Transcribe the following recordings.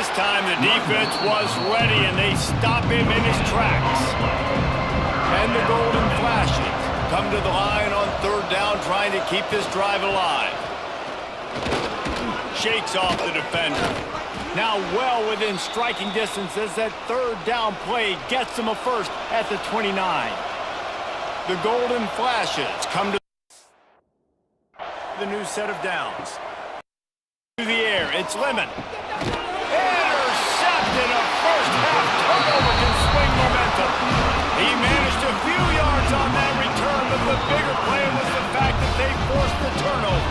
This time the defense was ready, and they stop him in his tracks. And the Golden Flashes come to the line on third down, trying to keep this drive alive. Shakes off the defender. Now well within striking distance as that third down play gets them a first at the 29. The Golden Flashes come to the new set of downs. To the air, it's Lemon. Intercepted, a first half turnover can swing momentum. He managed a few yards on that return, but the bigger play was the fact that they forced the turnover.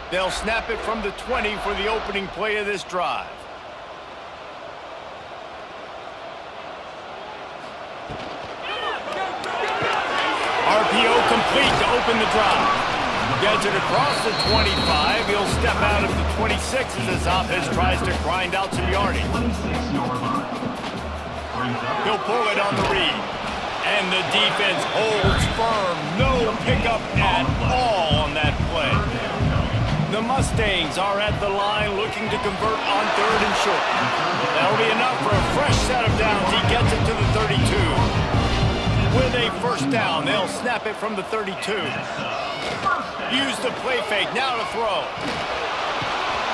They'll snap it from the 20 for the opening play of this drive. RPO complete to open the drive. Gets it across the 25. He'll step out of the 26 as his offense tries to grind out some yardage. He'll pull it on the read. And the defense holds firm. No pickup at all on that play. The Mustangs are at the line looking to convert on third and short. That'll be enough for a fresh set of downs. He gets it to the 32. With a first down, they'll snap it from the 32. Use the play fake, now to throw.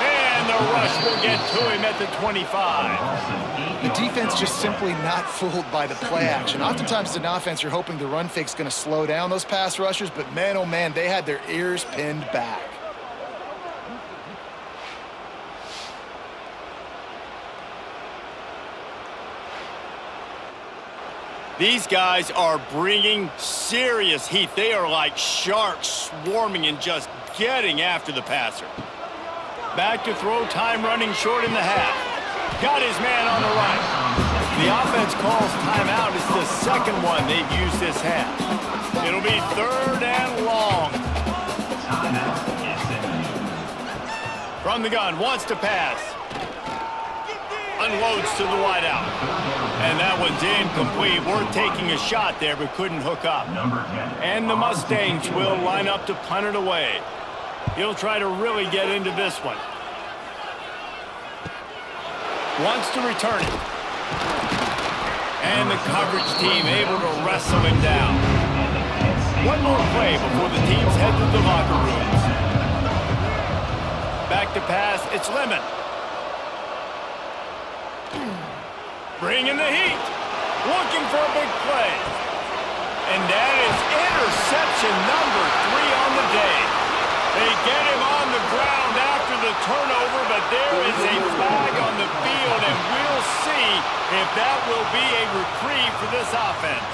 And the rush will get to him at the 25. The defense just simply not fooled by the play action. Oftentimes as an offense, you're hoping the run fake's going to slow down those pass rushers, but man, oh man, they had their ears pinned back. These guys are bringing serious heat. They are like sharks swarming and just getting after the passer. Back to throw, time running short in the half. Got his man on the right. The offense calls timeout. It's the second one they've used this half. It'll be third and long. From the gun, wants to pass. Unloads to the wideout. And that one's incomplete. Worth taking a shot there, but couldn't hook up. And the Mustangs will line up to punt it away. He'll try to really get into this one. Wants to return it. And the coverage team able to wrestle him down. One more play before the teams head to the locker rooms. Back to pass, it's Lemon. Bringing the heat. Looking for a big play. And that is interception number 3 on the day. They get him on the ground after the turnover, but there is a flag on the field, and we'll see if that will be a reprieve for this offense.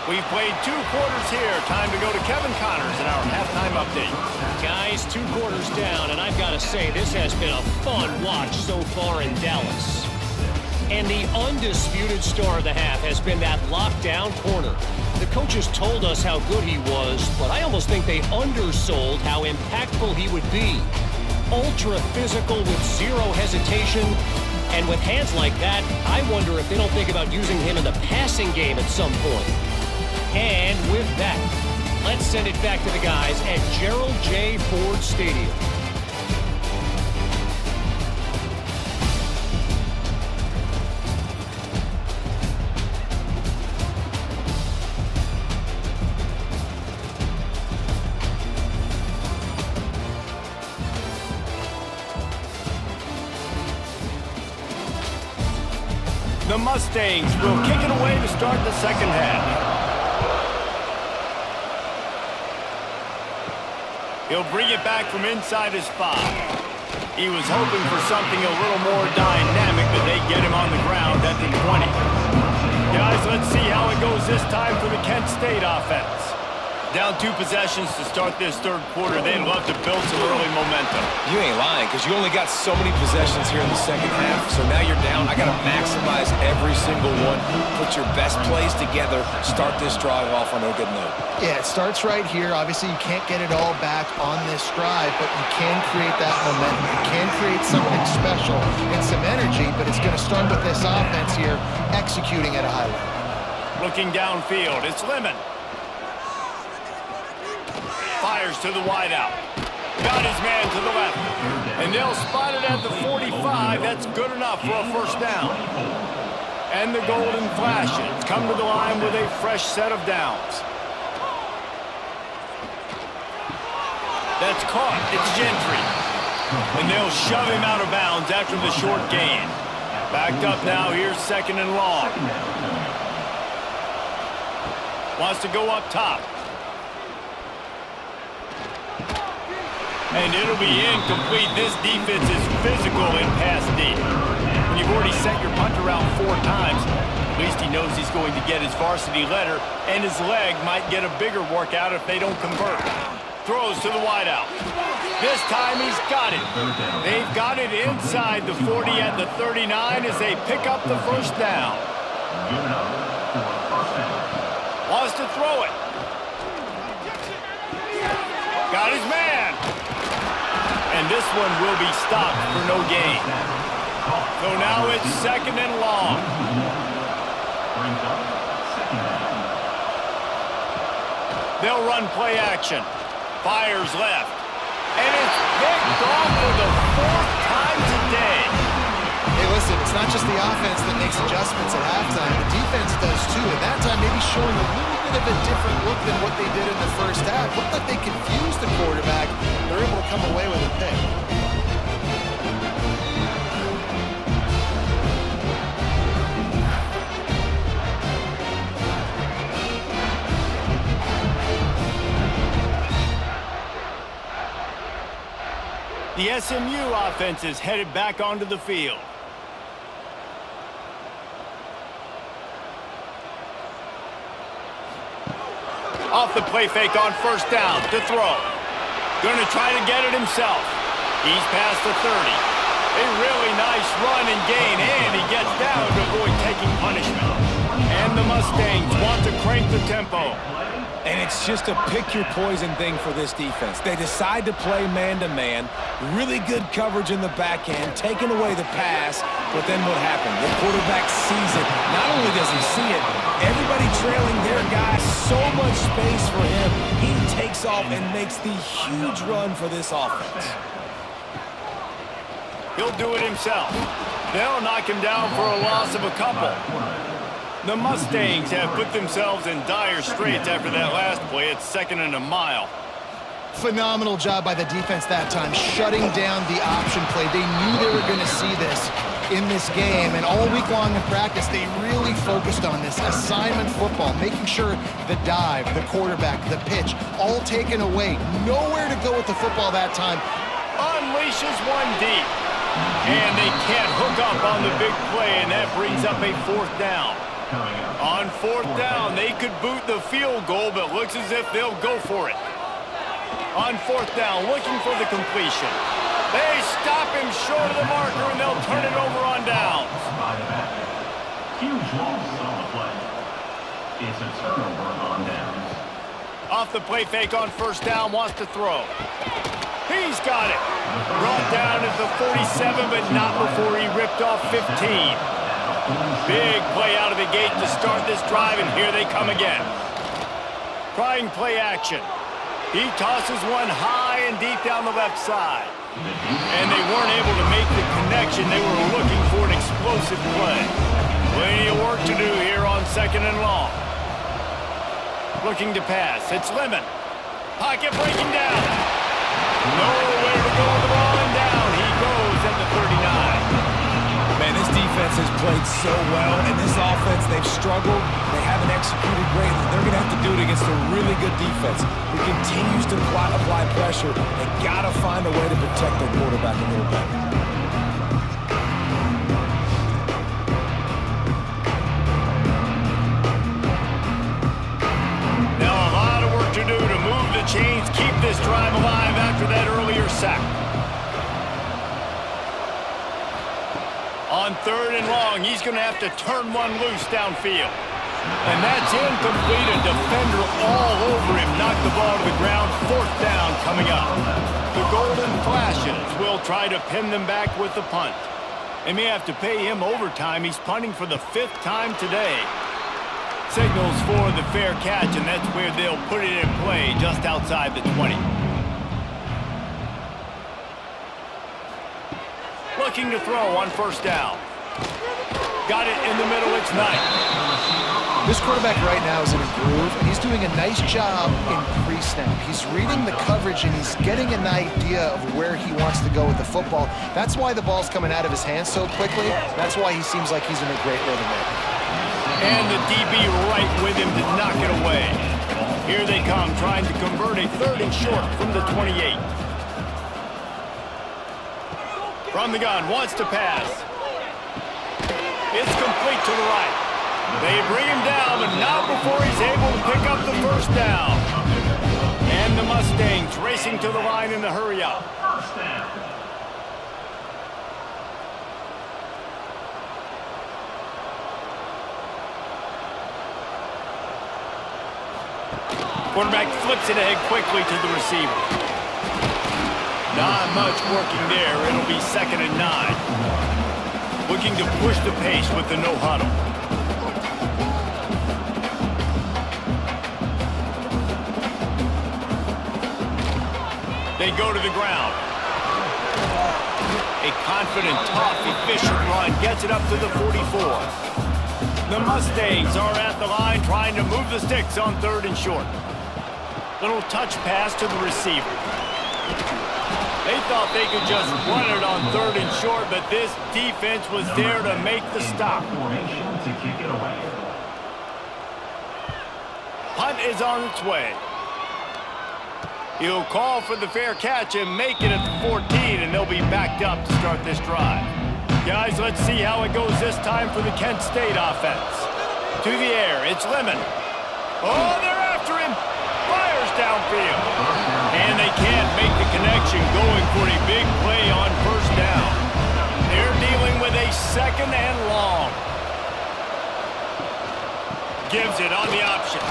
We've played 2 quarters here. Time to go to Kevin Connors in our halftime update. Guys, 2 quarters down, and I've got to say, this has been a fun watch so far in Dallas. And the undisputed star of the half has been that lockdown corner. The coaches told us how good he was, but I almost think they undersold how impactful he would be. Ultra physical with zero hesitation. And with hands like that, I wonder if they don't think about using him in the passing game at some point. And with that, let's send it back to the guys at Gerald J. Ford Stadium. The Mustangs will kick it away to start the second half. He'll bring it back from inside his 5. He was hoping for something a little more dynamic, but they get him on the ground at the 20. Guys, let's see how it goes this time for the Kent State offense. Down 2 possessions to start this third quarter. They'd love to build some early momentum. You ain't lying, because you only got so many possessions here in the second half. So now you're down. I got to maximize every single one. Put your best plays together. Start this drive off on a good note. Yeah, it starts right here. Obviously, you can't get it all back on this drive, but you can create that momentum. You can create something special and some energy, but it's going to start with this offense here executing at a high level. Looking downfield, it's Lemon. Fires to the wideout. Got his man to the left. And they'll spot it at the 45. That's good enough for a first down. And the golden flashes come to the line with a fresh set of downs. That's caught. It's Gentry. And they'll shove him out of bounds after the short gain. Backed up now. Here's second and long. Wants to go up top. And it'll be incomplete. This defense is physical and pass deep. When you've already sent your punter out 4 times, at least he knows he's going to get his varsity letter, and his leg might get a bigger workout if they don't convert. Throws to the wideout. This time he's got it. They've got it inside the 40 at the 39 as they pick up the first down. Wants to throw it. Got his man. And this one will be stopped for no gain. So now it's second and long. They'll run play action. Fires left. And it's picked off for the 4th time today. Hey, listen, it's not just the offense that makes adjustments at halftime. The defense does too. And that time maybe showing a little bit of a different look than what they did in the first half. Looked like they confused the quarterback. They're able to come away with a pick. The SMU offense is headed back onto the field. Off the play fake on first down to throw. Going to try to get it himself. He's past the 30. A really nice run and gain, and he gets down to avoid taking punishment. And the Mustangs want to crank the tempo. And it's just a pick-your-poison thing for this defense. They decide to play man-to-man, really good coverage in the back end, taking away the pass, but then what happened? The quarterback sees it. Not only does he see it, everybody trailing their guy, so much space for him. He takes off and makes the huge run for this offense. He'll do it himself. They'll knock him down for a loss of a couple. The Mustangs have put themselves in dire straits after that last play. It's second and a mile. Phenomenal job by the defense that time, shutting down the option play. They knew they were going to see this in this game, and all week long in practice, they really focused on this assignment football, making sure the dive, the quarterback, the pitch, all taken away. Nowhere to go with the football that time. Unleashes one deep. And they can't hook up on the big play, and that brings up a 4th down. On 4th down, they could boot the field goal, but looks as if they'll go for it. On 4th down, looking for the completion. They stop him short of the marker, and they'll turn it over on downs. Huge loss on the play. It's a turnover on downs. Off the play fake on first down, wants to throw. He's got it. Brought down at the 47, but not before he ripped off 15. Big play out of the gate to start this drive, and here they come again. Trying play action. He tosses one high and deep down the left side. And they weren't able to make the connection. They were looking for an explosive play. Plenty of work to do here on second and long. Looking to pass. It's Lemon. Pocket breaking down. Nowhere to go with the ball, and down he goes at the 39. Man, this defense has played so well, and this offense, they've struggled. They haven't executed greatly. They're going to have to do it against a really good defense who continues to apply pressure. They got to find a way to protect their quarterback a little bit. Now a lot of work to do chains, keep this drive alive after that earlier sack. On 3rd and long, he's going to have to turn one loose downfield. And that's incomplete. A defender all over him. Knocked the ball to the ground. 4th down coming up. The Golden Flashes will try to pin them back with the punt. They may have to pay him overtime. He's punting for the 5th time today. Signals for the fair catch, and that's where they'll put it in play, just outside the 20. Looking to throw on 1st down. Got it in the middle. It's Knight. This quarterback right now is in a groove, and he's doing a nice job in pre-snap. He's reading the coverage, and he's getting an idea of where he wants to go with the football. That's why the ball's coming out of his hands so quickly. That's why he seems like he's in a great rhythm there. And the DB right with him to knock it away. Here they come, trying to convert a 3rd and short from the 28. From the gun, wants to pass. It's complete to the right. They bring him down, but not before he's able to pick up the 1st down. And the Mustangs racing to the line in the hurry up. Quarterback flips it ahead quickly to the receiver. Not much working there. It'll be 2nd and 9. Looking to push the pace with the no huddle. They go to the ground. A confident, tough, efficient run gets it up to the 44. The Mustangs are at the line trying to move the sticks on 3rd and short. Little touch pass to the receiver. They thought they could just run it on 3rd and short, but this defense was there to make the stop. Punt is on its way. He'll call for the fair catch and make it at the 14, and they'll be backed up to start this drive. Guys, let's see how it goes this time for the Kent State offense. To the air, it's Lemon. Oh, they're after him. Fires downfield. And they can't make the connection, going for a big play on 1st down. They're dealing with a 2nd and long. Gives it on the option.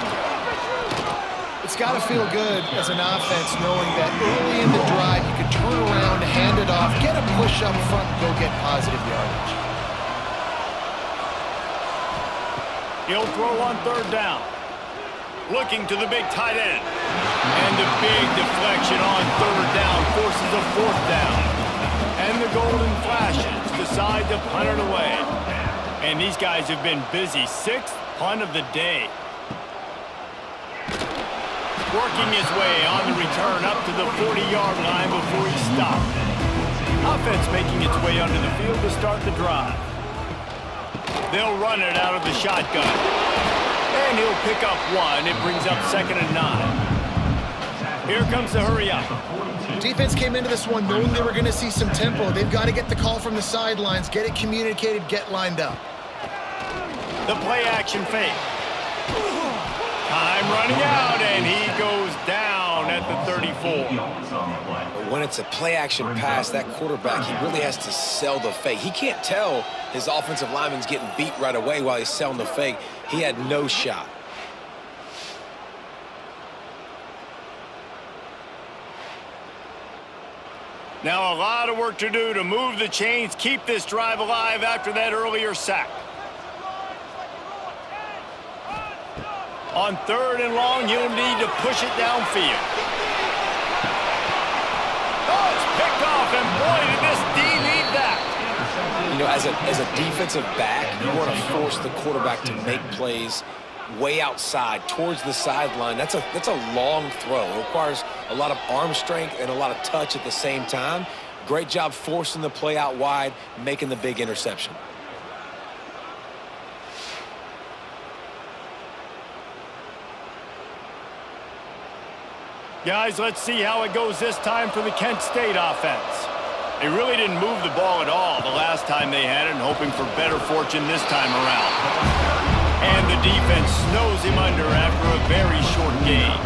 It's got to feel good as an offense knowing that early in the drive you can turn around, hand it off, get a push up front, and go get positive yardage. He'll throw on 3rd down. Looking to the big tight end. And the big deflection on 3rd down forces a 4th down. And the Golden Flashes decide to punt it away. And these guys have been busy. 6th punt of the day. Working his way on the return up to the 40-yard line before he stopped. Offense making its way under the field to start the drive. They'll run it out of the shotgun. And he'll pick up 1. It brings up 2nd and 9. Here comes the hurry up. Defense came into this one knowing they were going to see some tempo. They've got to get the call from the sidelines, get it communicated, get lined up. The play action fake. Time running out, and he goes down at the 34. When it's a play-action pass, that quarterback, he really has to sell the fake. He can't tell his offensive lineman's getting beat right away while he's selling the fake. He had no shot. Now a lot of work to do to move the chains, keep this drive alive after that earlier sack. On 3rd and long, you'll need to push it downfield. Oh, it's picked off, and boy, did this D need that. You know, as a defensive back, you want to force the quarterback to make plays way outside, towards the sideline. That's a long throw. It requires a lot of arm strength and a lot of touch at the same time. Great job forcing the play out wide, making the big interception. Guys, let's see how it goes this time for the Kent State offense. They really didn't move the ball at all the last time they had it, and hoping for better fortune this time around. And the defense snows him under after a very short game.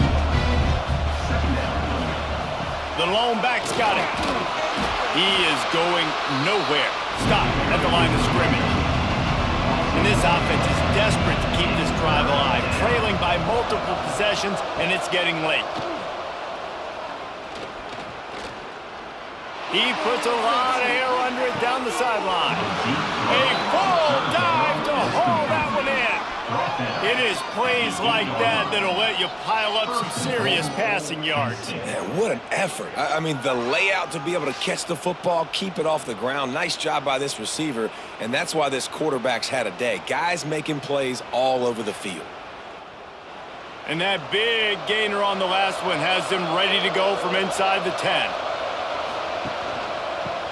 lone back's got it. He is going nowhere. Stop at the line of scrimmage. And this offense is desperate to keep this drive alive, trailing by multiple possessions, and it's getting late. He puts a lot of air under it down the sideline. A full dive to haul that one in. It is plays like that that'll let you pile up some serious passing yards. Man, what an effort. I mean, the layout to be able to catch the football, keep it off the ground. Nice job by this receiver, and that's why this quarterback's had a day. Guys making plays all over the field. And that big gainer on the last one has them ready to go from inside the 10.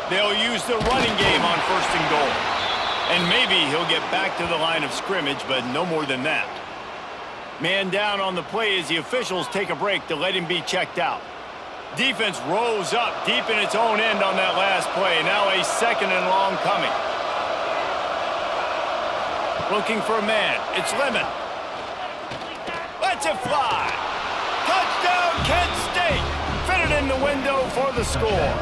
They'll use the running game on 1st and goal. And maybe he'll get back to the line of scrimmage, but no more than that. Man down on the play as the officials take a break to let him be checked out. Defense rose up deep in its own end on that last play. Now a 2nd and long coming. Looking for a man. It's Lemon. Lets it fly. Touchdown, Kent State. Fitted in the window for the score.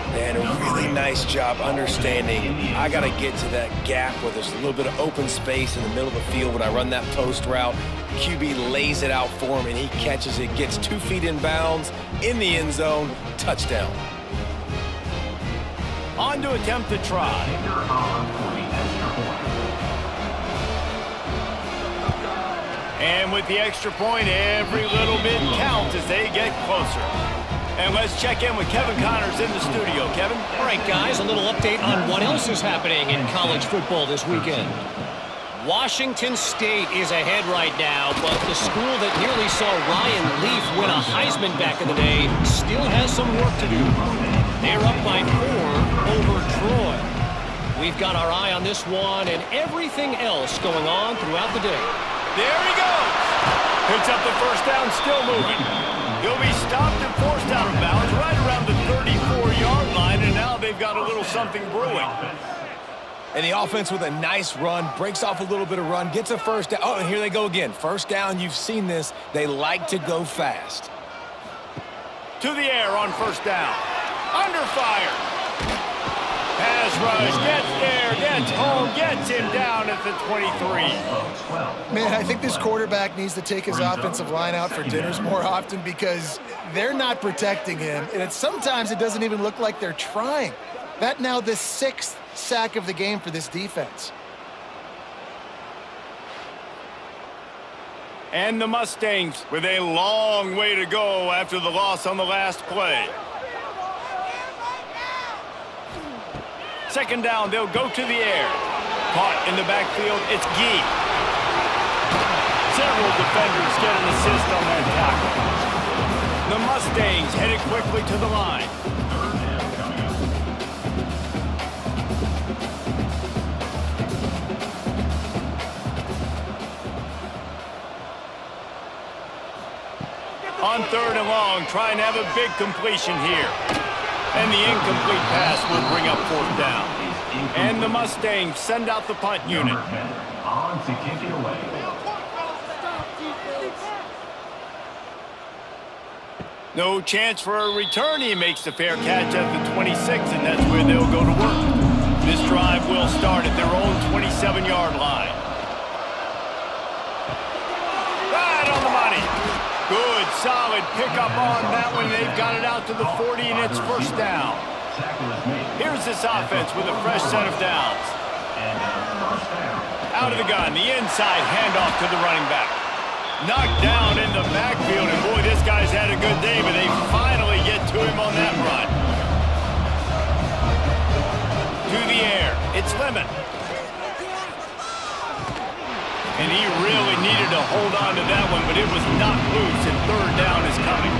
Man, a really nice job understanding I got to get to that gap where there's a little bit of open space in the middle of the field when I run that post route. QB lays it out for him, and he catches it, gets 2 feet in bounds, in the end zone, touchdown. On to attempt the try. And with the extra point, every little bit counts as they get closer. And let's check in with Kevin Connors in the studio. Kevin? All right, guys, a little update on what else is happening in college football this weekend. Washington State is ahead right now, but the school that nearly saw Ryan Leaf win a Heisman back in the day still has some work to do. They're up by 4 over Troy. We've got our eye on this one and everything else going on throughout the day. There he goes. Picks up the first down, still moving. He'll be stopped and forced out of bounds right around the 34-yard line, and now they've got a little something brewing. And the offense with a nice run, breaks off a little bit of run, gets a first down. Oh, and here they go again. First down, you've seen this. They like to go fast. To the air on first down. Under fire. Pass rush, gets there, gets home, gets him down at the 23. Man, I think this quarterback needs to take his offensive line out for dinners more often because they're not protecting him. And sometimes it doesn't even look like they're trying. That now the 6th sack of the game for this defense. And the Mustangs with a long way to go after the loss on the last play. 2nd down, they'll go to the air. Caught in the backfield, it's Gee. Several defenders get an assist on that tackle. The Mustangs headed quickly to the line. On 3rd and long, trying to have a big completion here. And the incomplete pass will bring up 4th down. And the Mustangs send out the punt unit. On to kick it away. No chance for a return. He makes the fair catch at the 26, and that's where they'll go to work. This drive will start at their own 27-yard line. Right on the money. Good, solid pickup on that one. They've got it out to the 40, and it's first down. Here's this offense with a fresh set of downs. Out of the gun, the inside handoff to the running back. Knocked down in the backfield, and boy, this guy's had a good day, but they finally get to him on that run. To the air, it's Lemon. And he really needed to hold on to that one, but it was knocked loose, and 3rd down is coming.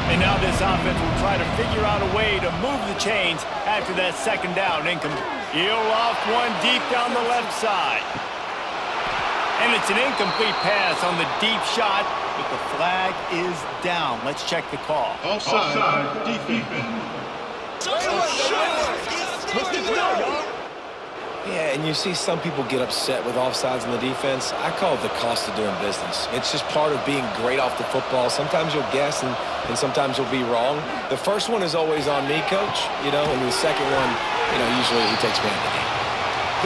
And now this offense will try to figure out a way to move the chains after that 2nd down. He'll loft one deep down the left side. And it's an incomplete pass on the deep shot, but the flag is down. Let's check the call. Offside. Defense. Yeah, and you see some people get upset with offsides in the defense. I call it the cost of doing business. It's just part of being great off the football. Sometimes you'll guess and sometimes you'll be wrong. The first one is always on me, Coach, and the second one, usually he takes me out of the game.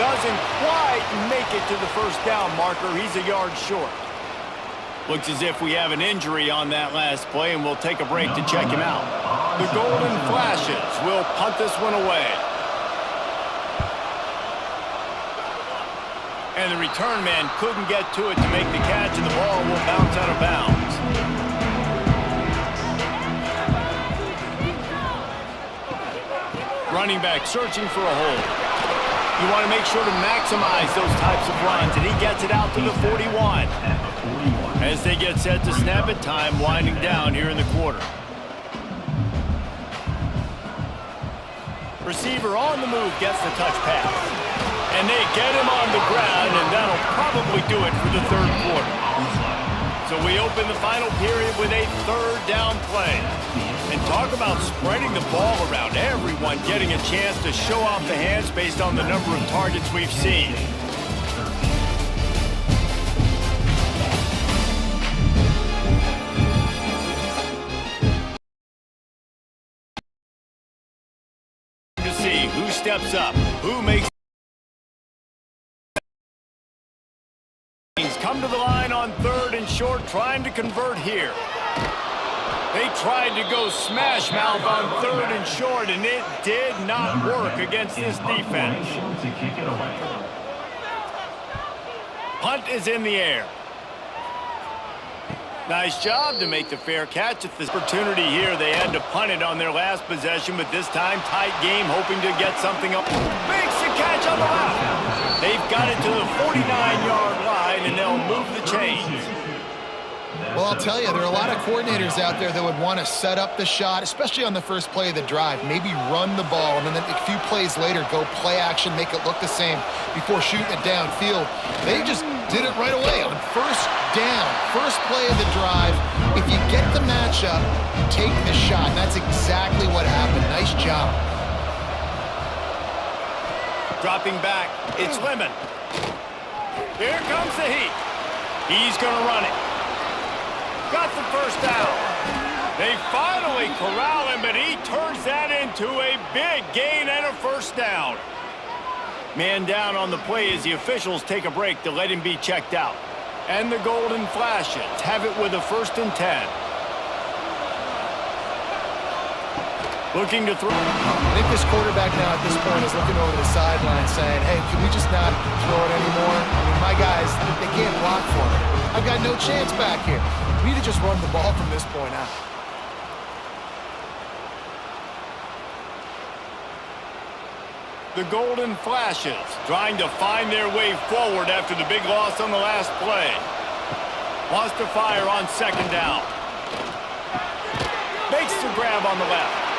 Doesn't quite make it to the first down marker. He's a yard short. Looks as if we have an injury on that last play, and we'll take a break to check him out. The Golden Flashes will punt this one away. And the return man couldn't get to it to make the catch, and the ball will bounce out of bounds. Running back searching for a hole. You want to make sure to maximize those types of runs, and he gets it out to the 41. As they get set to snap it, time winding down here in the quarter. Receiver on the move gets the touch pass. And they get him on the ground, and that'll probably do it for the third quarter. So we open the final period with a third down play. And talk about spreading the ball around, everyone getting a chance to show off the hands based on the number of targets we've seen. To see who steps up, who makes come to the line on third and short, trying to convert here. They tried to go smash mouth on third and short, and it did not work against this defense. Punt is in the air. Nice job to make the fair catch at this opportunity here. They had to punt it on their last possession, but this time tight game, hoping to get something up. Makes the catch on the left. They've got it to the 49-yard line, and they'll move the chains. Well, I'll tell you, there are a lot of coordinators out there that would want to set up the shot, especially on the first play of the drive, maybe run the ball, and then a few plays later go play action, make it look the same before shooting it downfield. They just did it right away on first down, first play of the drive. If you get the matchup, take the shot, and that's exactly what happened. Nice job. Dropping back, it's Lemon. Here comes the heat. He's going to run it. Got the first down. They finally corral him, but he turns that into a big gain and a first down. Man down on the play as the officials take a break to let him be checked out. And the Golden Flashes have it with a 1st and 10. Looking to throw. I think this quarterback now at this point is looking over the sideline saying, hey, can we just not throw it anymore? I mean, my guys, they can't block for me. I've got no chance back here. We need to just run the ball from this point out. The Golden Flashes trying to find their way forward after the big loss on the last play. Wants to fire on 2nd down. Makes the grab on the left.